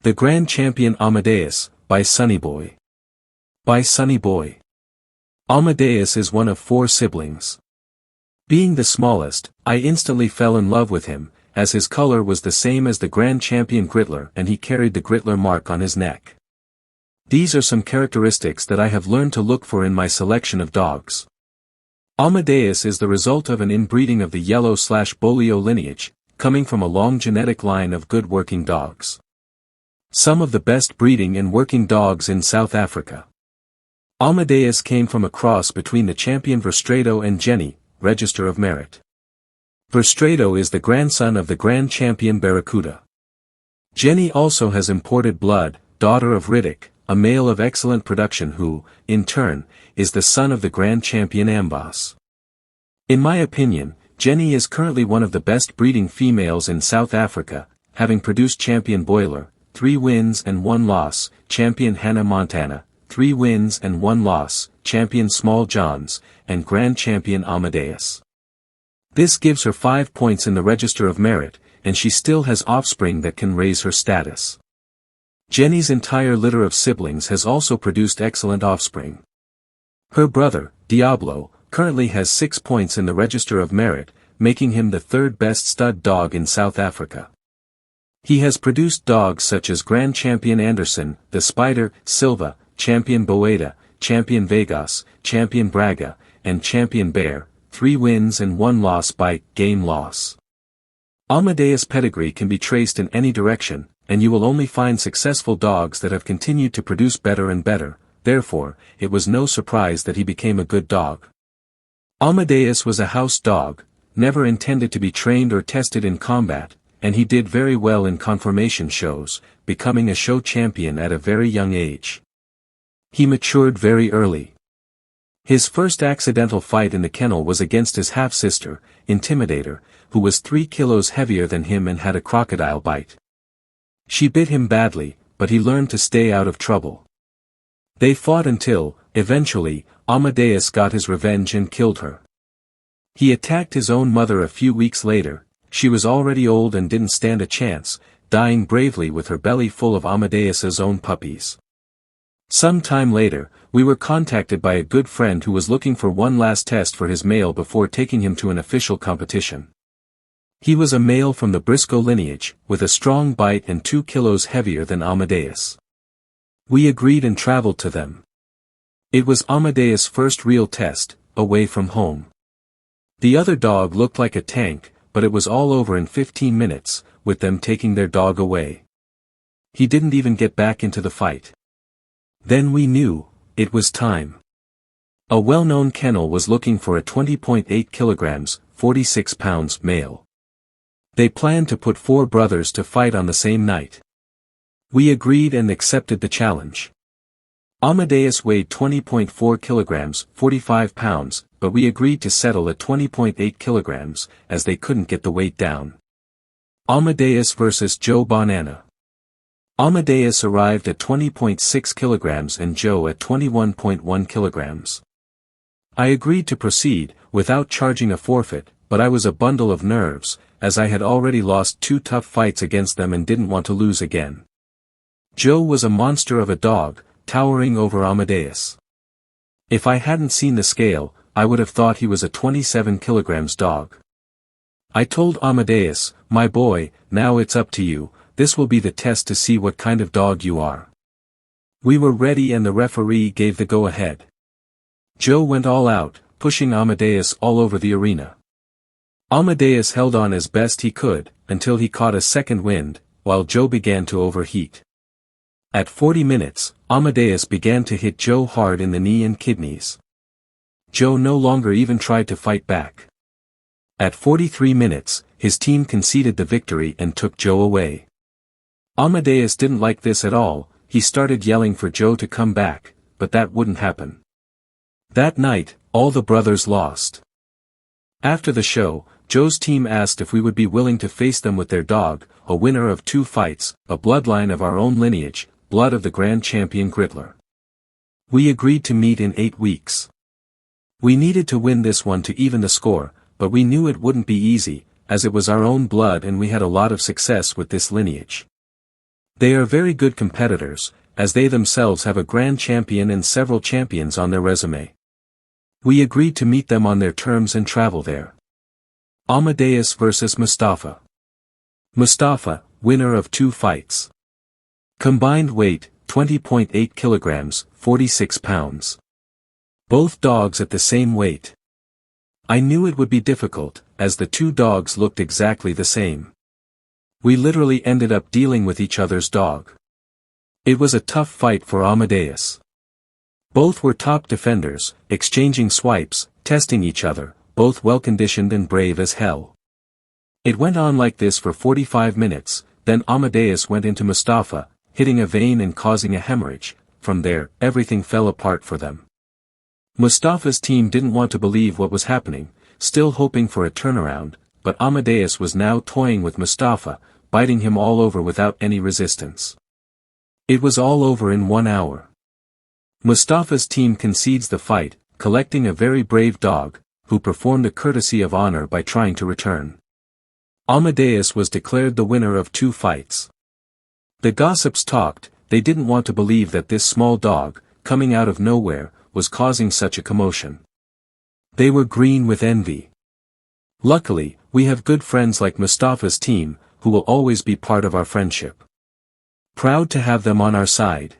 The Grand Champion Amadeus, by Sonnyboy. By Sonnyboy. Amadeus is one of 4 siblings. Being the smallest, I instantly fell in love with him, as his color was the same as the Grand Champion Grittler and he carried the Grittler mark on his neck. These are some characteristics that I have learned to look for in my selection of dogs. Amadeus is the result of an inbreeding of the yellow/bolio lineage, coming from a long genetic line of good working dogs. Some of the best breeding and working dogs in South Africa. Amadeus came from a cross between the champion Verstrato and Jenny, Register of Merit. Verstrato is the grandson of the Grand Champion Barracuda. Jenny also has imported blood, daughter of Riddick, a male of excellent production who, in turn, is the son of the Grand Champion Ambos. In my opinion, Jenny is currently one of the best breeding females in South Africa, having produced Champion Boiler, 3 wins and 1 loss, Champion Hannah Montana, 3 wins and 1 loss, Champion Small Johns, and Grand Champion Amadeus. This gives her 5 points in the Register of Merit, and she still has offspring that can raise her status. Jenny's entire litter of siblings has also produced excellent offspring. Her brother, Diablo, currently has 6 points in the Register of Merit, making him the 3rd best stud dog in South Africa. He has produced dogs such as Grand Champion Anderson, the Spider, Silva, Champion Boeda, Champion Vegas, Champion Braga, and Champion Bear, 3 wins and 1 loss by game loss. Amadeus' pedigree can be traced in any direction, and you will only find successful dogs that have continued to produce better and better, therefore, it was no surprise that he became a good dog. Amadeus was a house dog, never intended to be trained or tested in combat, and he did very well in conformation shows, becoming a show champion at a very young age. He matured very early. His first accidental fight in the kennel was against his half-sister, Intimidator, who was 3 kilos heavier than him and had a crocodile bite. She bit him badly, but he learned to stay out of trouble. They fought until, eventually, Amadeus got his revenge and killed her. He attacked his own mother a few weeks later. She was already old and didn't stand a chance, dying bravely with her belly full of Amadeus's own puppies. Some time later, we were contacted by a good friend who was looking for one last test for his male before taking him to an official competition. He was a male from the Briscoe lineage, with a strong bite and 2 kilos heavier than Amadeus. We agreed and traveled to them. It was Amadeus' first real test, away from home. The other dog looked like a tank, but it was all over in 15 minutes, with them taking their dog away. He didn't even get back into the fight. Then we knew, it was time. A well-known kennel was looking for a 20.8 kilograms, 46 pounds male. They planned to put 4 brothers to fight on the same night. We agreed and accepted the challenge. Amadeus weighed 20.4 kilograms, 45 pounds, but we agreed to settle at 20.8 kilograms, as they couldn't get the weight down. Amadeus versus Joe Banana. Amadeus arrived at 20.6 kilograms and Joe at 21.1 kilograms. I agreed to proceed, without charging a forfeit, but I was a bundle of nerves, as I had already lost 2 tough fights against them and didn't want to lose again. Joe was a monster of a dog, towering over Amadeus. If I hadn't seen the scale, I would have thought he was a 27 kilograms dog. I told Amadeus, "My boy, now it's up to you, this will be the test to see what kind of dog you are." We were ready and the referee gave the go-ahead. Joe went all out, pushing Amadeus all over the arena. Amadeus held on as best he could, until he caught a second wind, while Joe began to overheat. At 40 minutes, Amadeus began to hit Joe hard in the knee and kidneys. Joe no longer even tried to fight back. At 43 minutes, his team conceded the victory and took Joe away. Amadeus didn't like this at all, he started yelling for Joe to come back, but that wouldn't happen. That night, all the brothers lost. After the show, Joe's team asked if we would be willing to face them with their dog, a winner of 2 fights, a bloodline of our own lineage, blood of the Grand Champion Grittler. We agreed to meet in 8 weeks. We needed to win this one to even the score, but we knew it wouldn't be easy, as it was our own blood and we had a lot of success with this lineage. They are very good competitors, as they themselves have a grand champion and several champions on their resume. We agreed to meet them on their terms and travel there. Amadeus vs Mustafa. Mustafa, winner of 2 fights. Combined weight, 20.8 kilograms, 46 pounds. Both dogs at the same weight. I knew it would be difficult, as the 2 dogs looked exactly the same. We literally ended up dealing with each other's dog. It was a tough fight for Amadeus. Both were top defenders, exchanging swipes, testing each other, both well-conditioned and brave as hell. It went on like this for 45 minutes, then Amadeus went into Mustafa, hitting a vein and causing a hemorrhage. From there, everything fell apart for them. Mustafa's team didn't want to believe what was happening, still hoping for a turnaround, but Amadeus was now toying with Mustafa, biting him all over without any resistance. It was all over in 1 hour. Mustafa's team concedes the fight, collecting a very brave dog, who performed a courtesy of honor by trying to return. Amadeus was declared the winner of 2 fights. The gossips talked, they didn't want to believe that this small dog, coming out of nowhere, was causing such a commotion. They were green with envy. Luckily, we have good friends like Mustafa's team, who will always be part of our friendship. Proud to have them on our side.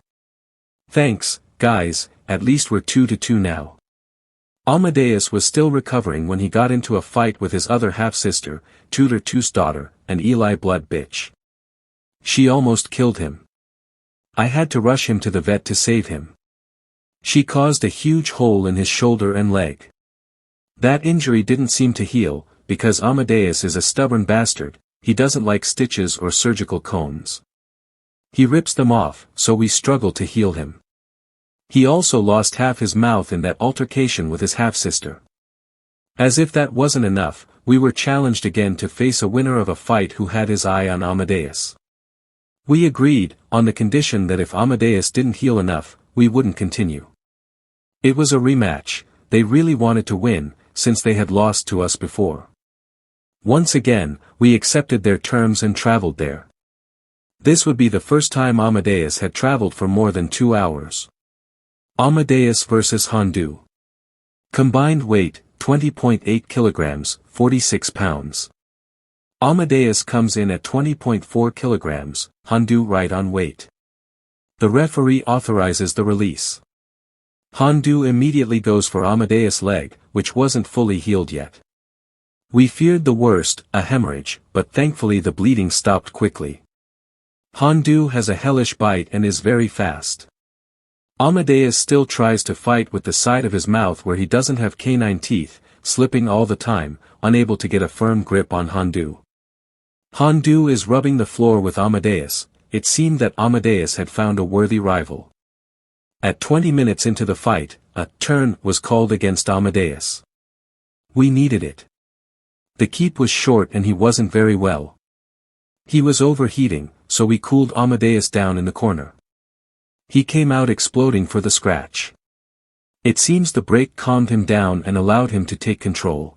Thanks, guys, at least we're 2-2 now. Amadeus was still recovering when he got into a fight with his other half-sister, Tudor Two's daughter, an Eli blood bitch. She almost killed him. I had to rush him to the vet to save him. She caused a huge hole in his shoulder and leg. That injury didn't seem to heal, because Amadeus is a stubborn bastard, he doesn't like stitches or surgical cones. He rips them off, so we struggle to heal him. He also lost half his mouth in that altercation with his half-sister. As if that wasn't enough, we were challenged again to face a winner of a fight who had his eye on Amadeus. We agreed, on the condition that if Amadeus didn't heal enough, we wouldn't continue. It was a rematch, they really wanted to win, since they had lost to us before. Once again, we accepted their terms and traveled there. This would be the first time Amadeus had traveled for more than 2 hours. Amadeus vs Hondu. Combined weight, 20.8 kilograms, 46 pounds. Amadeus comes in at 20.4 kilograms, Hondu right on weight. The referee authorizes the release. Hondu immediately goes for Amadeus' leg, which wasn't fully healed yet. We feared the worst, a hemorrhage, but thankfully the bleeding stopped quickly. Hondu has a hellish bite and is very fast. Amadeus still tries to fight with the side of his mouth where he doesn't have canine teeth, slipping all the time, unable to get a firm grip on Hondu. Hondu is rubbing the floor with Amadeus. It seemed that Amadeus had found a worthy rival. At 20 minutes into the fight, a turn was called against Amadeus. We needed it. The keep was short and he wasn't very well. He was overheating, so we cooled Amadeus down in the corner. He came out exploding for the scratch. It seems the break calmed him down and allowed him to take control.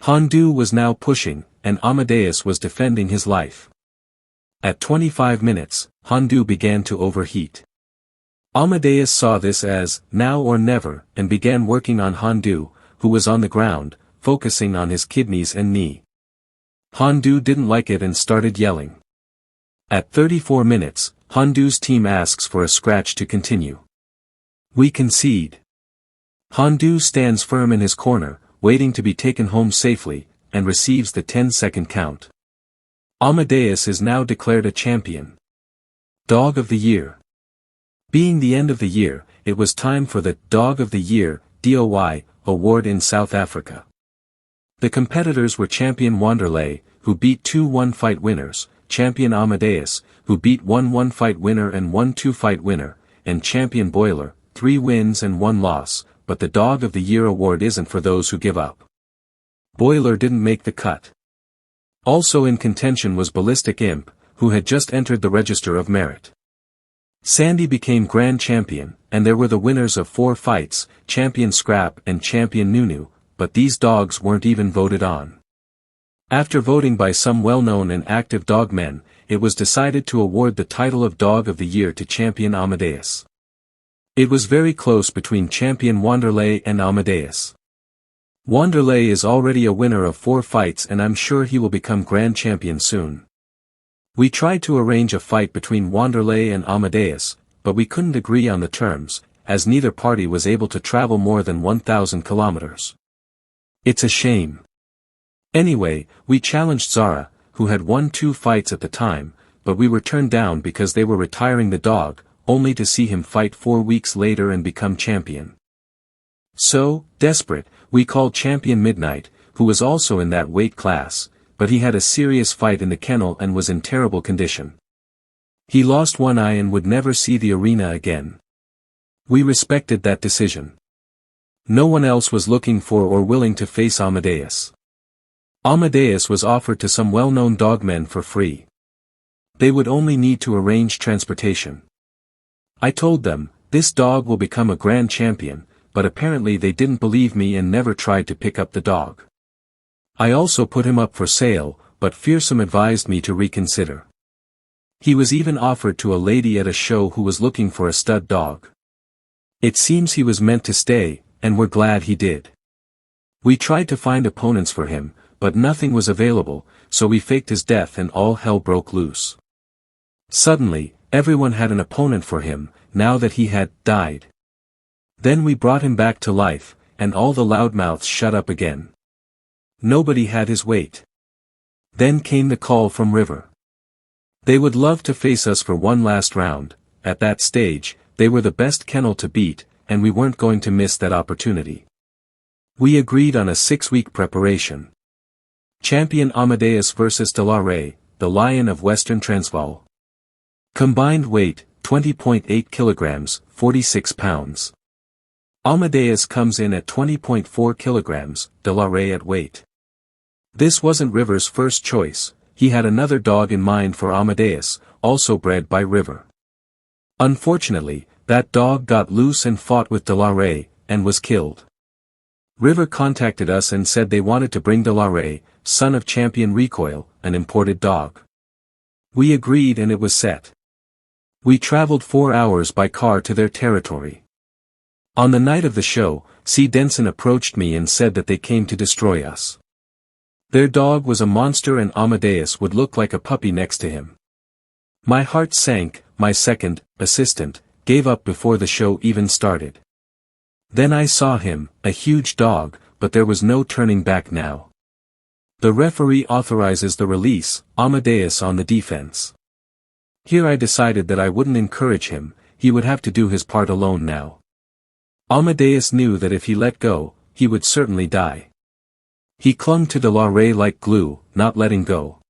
Hondu was now pushing, and Amadeus was defending his life. At 25 minutes, Hondu began to overheat. Amadeus saw this as, now or never, and began working on Hondu, who was on the ground, focusing on his kidneys and knee. Hondu didn't like it and started yelling. At 34 minutes, Hondu's team asks for a scratch to continue. We concede. Hondu stands firm in his corner, waiting to be taken home safely, and receives the 10-second count. Amadeus is now declared a champion. Dog of the Year. Being the end of the year, it was time for the Dog of the Year (DOY) award in South Africa. The competitors were Champion Wanderlei, who beat 2 one-fight winners, Champion Amadeus, who beat 1 one-fight winner and 1 two-fight winner, and Champion Boiler, 3 wins and 1 loss, but the Dog of the Year award isn't for those who give up. Boiler didn't make the cut. Also in contention was Ballistic Imp, who had just entered the Register of Merit. Sandy became Grand Champion, and there were the winners of 4 fights, Champion Scrap and Champion Nunu, but these dogs weren't even voted on. After voting by some well-known and active dogmen, it was decided to award the title of Dog of the Year to champion Amadeus. It was very close between champion Wanderlei and Amadeus. Wanderlei is already a winner of 4 fights and I'm sure he will become grand champion soon. We tried to arrange a fight between Wanderlei and Amadeus, but we couldn't agree on the terms, as neither party was able to travel more than 1,000 kilometers. It's a shame. Anyway, we challenged Zara, who had won 2 fights at the time, but we were turned down because they were retiring the dog, only to see him fight 4 weeks later and become champion. So, desperate, we called champion Midnight, who was also in that weight class, but he had a serious fight in the kennel and was in terrible condition. He lost one eye and would never see the arena again. We respected that decision. No one else was looking for or willing to face Amadeus. Amadeus was offered to some well-known dogmen for free. They would only need to arrange transportation. I told them, this dog will become a grand champion, but apparently they didn't believe me and never tried to pick up the dog. I also put him up for sale, but Fearsome advised me to reconsider. He was even offered to a lady at a show who was looking for a stud dog. It seems he was meant to stay, and we're glad he did. We tried to find opponents for him, but nothing was available, so we faked his death and all hell broke loose. Suddenly, everyone had an opponent for him, now that he had died. Then we brought him back to life, and all the loudmouths shut up again. Nobody had his weight. Then came the call from River. They would love to face us for one last round. At that stage, they were the best kennel to beat, and we weren't going to miss that opportunity. We agreed on a 6-week preparation. Champion Amadeus vs Delare, the Lion of Western Transvaal. Combined weight, 20.8 kilograms, 46 pounds. Amadeus comes in at 20.4 kilograms, Delare at weight. This wasn't River's first choice, he had another dog in mind for Amadeus, also bred by River. Unfortunately, that dog got loose and fought with Delare, and was killed. River contacted us and said they wanted to bring Delare, son of champion Recoil, an imported dog. We agreed and it was set. We traveled 4 hours by car to their territory. On the night of the show, C. Denson approached me and said that they came to destroy us. Their dog was a monster and Amadeus would look like a puppy next to him. My heart sank, my second assistant gave up before the show even started. Then I saw him, a huge dog, but there was no turning back now. The referee authorizes the release, Amadeus on the defense. Here I decided that I wouldn't encourage him, he would have to do his part alone now. Amadeus knew that if he let go, he would certainly die. He clung to Delare like glue, not letting go.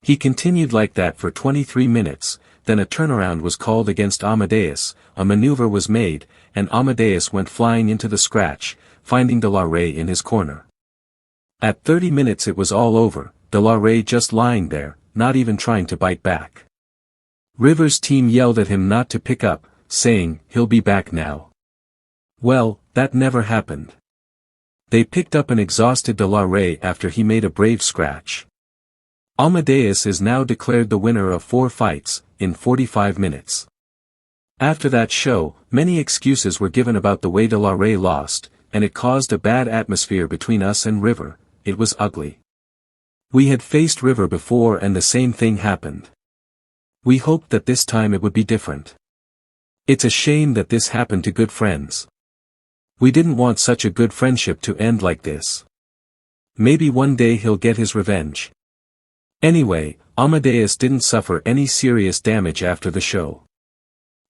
He continued like that for 23 minutes, then a turnaround was called against Amadeus, a maneuver was made, and Amadeus went flying into the scratch, finding Delare in his corner. At 30 minutes it was all over, Delare just lying there, not even trying to bite back. River's team yelled at him not to pick up, saying, "He'll be back now." Well, that never happened. They picked up an exhausted Delare after he made a brave scratch. Amadeus is now declared the winner of 4 fights, in 45 minutes. After that show, many excuses were given about the way Delare lost, and it caused a bad atmosphere between us and River. It was ugly. We had faced River before and the same thing happened. We hoped that this time it would be different. It's a shame that this happened to good friends. We didn't want such a good friendship to end like this. Maybe one day he'll get his revenge. Anyway, Amadeus didn't suffer any serious damage after the show.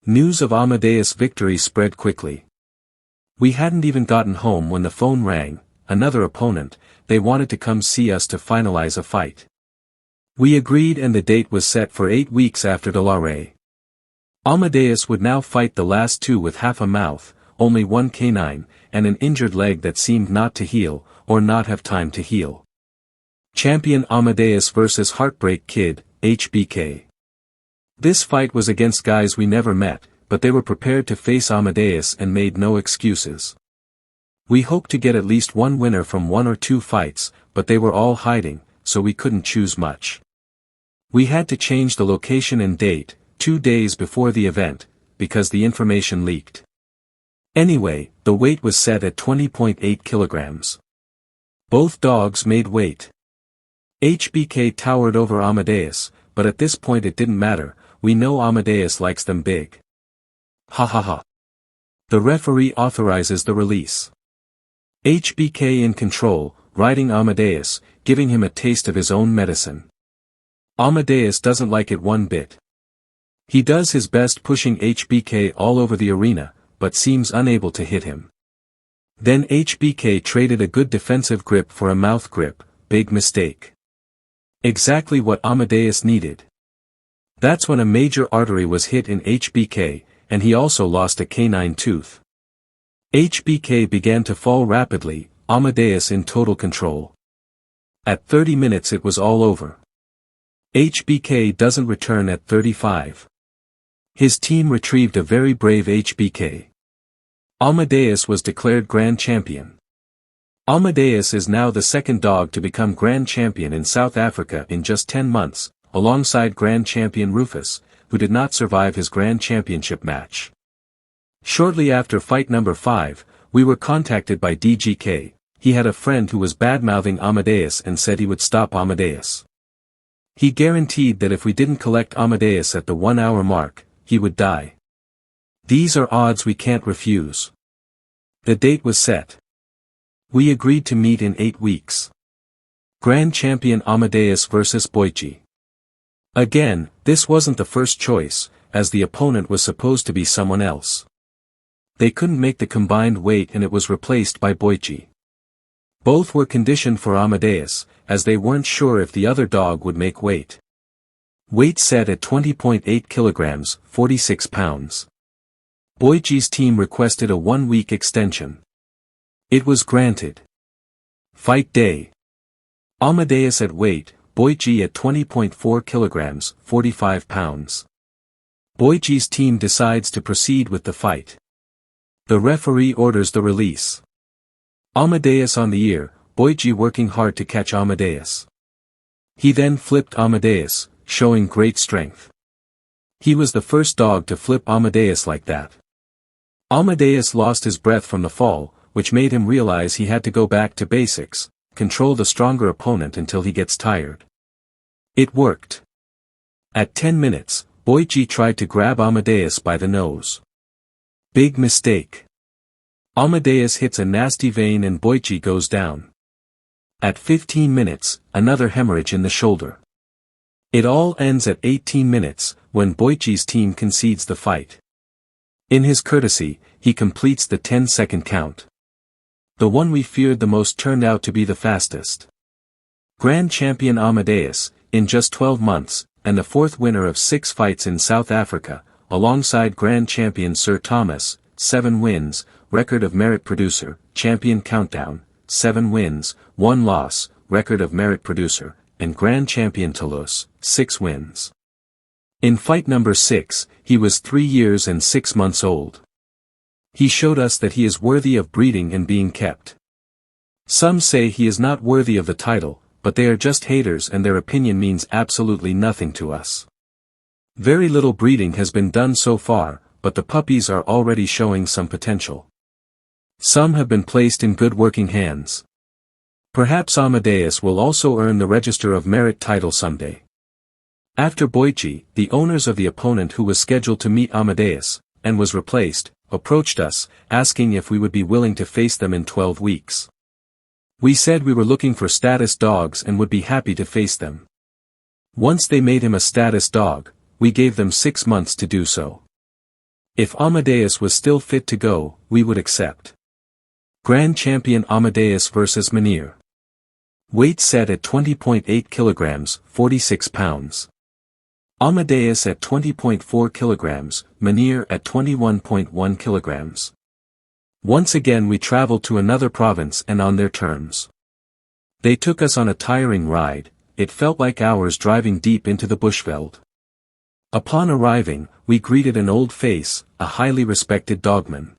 News of Amadeus' victory spread quickly. We hadn't even gotten home when the phone rang, another opponent, they wanted to come see us to finalize a fight. We agreed and the date was set for 8 weeks after Delare. Amadeus would now fight the last 2 with half a mouth, only 1 canine, and an injured leg that seemed not to heal, or not have time to heal. Champion Amadeus vs Heartbreak Kid, HBK. This fight was against guys we never met, but they were prepared to face Amadeus and made no excuses. We hoped to get at least one winner from 1 or 2 fights, but they were all hiding, so we couldn't choose much. We had to change the location and date, 2 days before the event, because the information leaked. Anyway, the weight was set at 20.8 kilograms. Both dogs made weight. HBK towered over Amadeus, but at this point it didn't matter, we know Amadeus likes them big. Ha ha ha. The referee authorizes the release. HBK in control, riding Amadeus, giving him a taste of his own medicine. Amadeus doesn't like it one bit. He does his best pushing HBK all over the arena, but seems unable to hit him. Then HBK traded a good defensive grip for a mouth grip, big mistake. Exactly what Amadeus needed. That's when a major artery was hit in HBK, and he also lost a canine tooth. HBK began to fall rapidly, Amadeus in total control. At 30 minutes it was all over. HBK doesn't return at 35. His team retrieved a very brave HBK. Amadeus was declared Grand Champion. Amadeus is now the second dog to become Grand Champion in South Africa in just 10 months, alongside Grand Champion Rufus, who did not survive his Grand Championship match. Shortly after fight number 5, we were contacted by DGK. He had a friend who was bad-mouthing Amadeus and said he would stop Amadeus. He guaranteed that if we didn't collect Amadeus at the 1-hour mark, he would die. These are odds we can't refuse. The date was set. We agreed to meet in 8 weeks. Grand Champion Amadeus vs. Boichi. Again, this wasn't the first choice, as the opponent was supposed to be someone else. They couldn't make the combined weight and it was replaced by Boichi. Both were conditioned for Amadeus, as they weren't sure if the other dog would make weight. Weight set at 20.8 kilograms, 46 pounds. Boichi's team requested a 1-week extension. It was granted. Fight day. Amadeus at weight, Boichi at 20.4 kilograms, 45 pounds. Boichi's team decides to proceed with the fight. The referee orders the release. Amadeus on the ear, Boichi working hard to catch Amadeus. He then flipped Amadeus, showing great strength. He was the first dog to flip Amadeus like that. Amadeus lost his breath from the fall, which made him realize he had to go back to basics, control the stronger opponent until he gets tired. It worked. At 10 minutes, Boichi tried to grab Amadeus by the nose. Big mistake. Amadeus hits a nasty vein and Boichi goes down. At 15 minutes, another hemorrhage in the shoulder. It all ends at 18 minutes, when Boichi's team concedes the fight. In his courtesy, he completes the 10-second count. The one we feared the most turned out to be the fastest. Grand Champion Amadeus, in just 12 months, and the 4th winner of 6 fights in South Africa, alongside Grand Champion Sir Thomas, 7 wins, record of merit producer, Champion Countdown, 7 wins, 1 loss, record of merit producer, and Grand Champion Toulouse, 6 wins. In fight number 6, he was 3 years and 6 months old. He showed us that he is worthy of breeding and being kept. Some say he is not worthy of the title, but they are just haters and their opinion means absolutely nothing to us. Very little breeding has been done so far, but the puppies are already showing some potential. Some have been placed in good working hands. Perhaps Amadeus will also earn the Register of Merit title someday. After Boichi, the owners of the opponent who was scheduled to meet Amadeus, and was replaced, approached us, asking if we would be willing to face them in 12 weeks. We said we were looking for status dogs and would be happy to face them. Once they made him a status dog, we gave them 6 months to do so. If Amadeus was still fit to go, we would accept. Grand Champion Amadeus vs. Munir. Weight set at 20.8 kilograms, 46 pounds. Amadeus at 20.4 kilograms, Munir at 21.1 kilograms. Once again we traveled to another province and on their terms. They took us on a tiring ride, it felt like hours driving deep into the bushveld. Upon arriving, we greeted an old face, a highly respected dogman.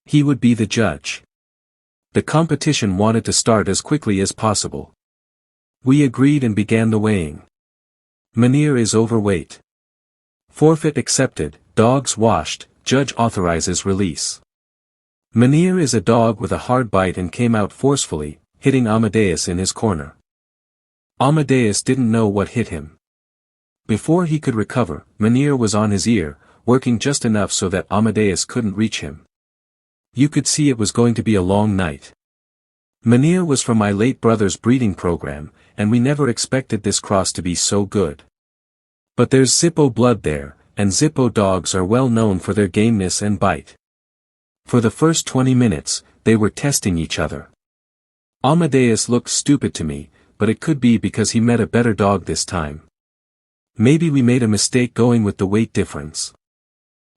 He would be the judge. The competition wanted to start as quickly as possible. We agreed and began the weighing. Munir is overweight. Forfeit accepted, dogs washed, judge authorizes release. Munir is a dog with a hard bite and came out forcefully, hitting Amadeus in his corner. Amadeus didn't know what hit him. Before he could recover, Munir was on his ear, working just enough so that Amadeus couldn't reach him. You could see it was going to be a long night. Munir was from my late brother's breeding program, and we never expected this cross to be so good. But there's Zippo blood there, and Zippo dogs are well known for their gameness and bite. For the first 20 minutes, they were testing each other. Amadeus looked stupid to me, but it could be because he met a better dog this time. Maybe we made a mistake going with the weight difference.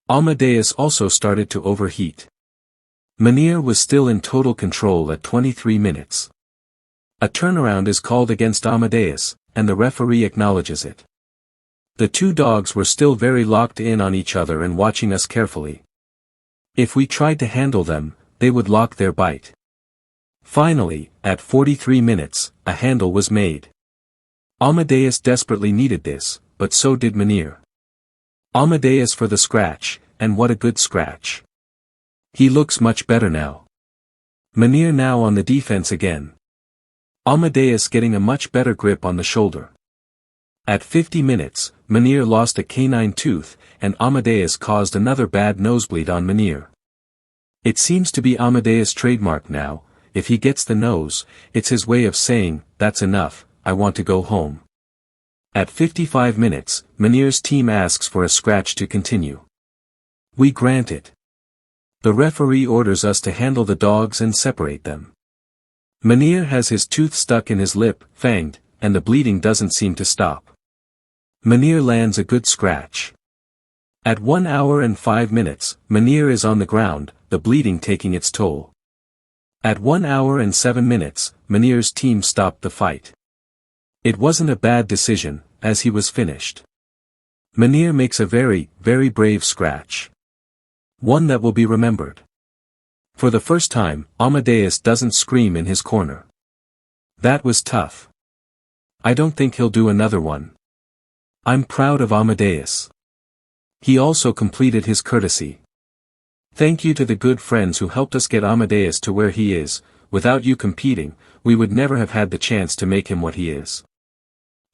Amadeus also started to overheat. Munir was still in total control at 23 minutes. A turnaround is called against Amadeus, and the referee acknowledges it. The two dogs were still very locked in on each other and watching us carefully. If we tried to handle them, they would lock their bite. Finally, at 43 minutes, a handle was made. Amadeus desperately needed this, but so did Munir. Amadeus for the scratch, and what a good scratch. He looks much better now. Munir now on the defense again. Amadeus getting a much better grip on the shoulder. At 50 minutes, Munir lost a canine tooth, and Amadeus caused another bad nosebleed on Munir. It seems to be Amadeus' trademark now. If he gets the nose, it's his way of saying, "That's enough, I want to go home." At 55 minutes, Munir's team asks for a scratch to continue. We grant it. The referee orders us to handle the dogs and separate them. Munir has his tooth stuck in his lip, fanged, and the bleeding doesn't seem to stop. Munir lands a good scratch. At 1 hour and 5 minutes, Munir is on the ground, the bleeding taking its toll. At 1 hour and 7 minutes, Munir's team stopped the fight. It wasn't a bad decision, as he was finished. Munir makes a very, very brave scratch. One that will be remembered. For the first time, Amadeus doesn't scream in his corner. That was tough. I don't think he'll do another one. I'm proud of Amadeus. He also completed his courtesy. Thank you to the good friends who helped us get Amadeus to where he is. Without you competing, we would never have had the chance to make him what he is.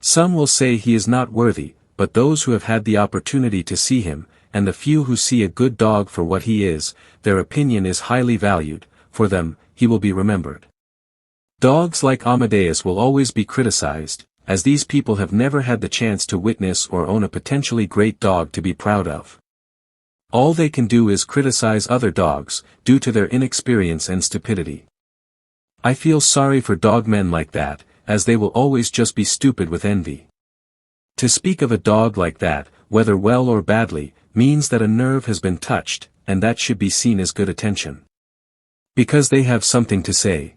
Some will say he is not worthy, but those who have had the opportunity to see him, and the few who see a good dog for what he is, their opinion is highly valued. For them, he will be remembered. Dogs like Amadeus will always be criticized, as these people have never had the chance to witness or own a potentially great dog to be proud of. All they can do is criticize other dogs, due to their inexperience and stupidity. I feel sorry for dogmen like that, as they will always just be stupid with envy. To speak of a dog like that, whether well or badly, means that a nerve has been touched, and that should be seen as good attention. Because they have something to say.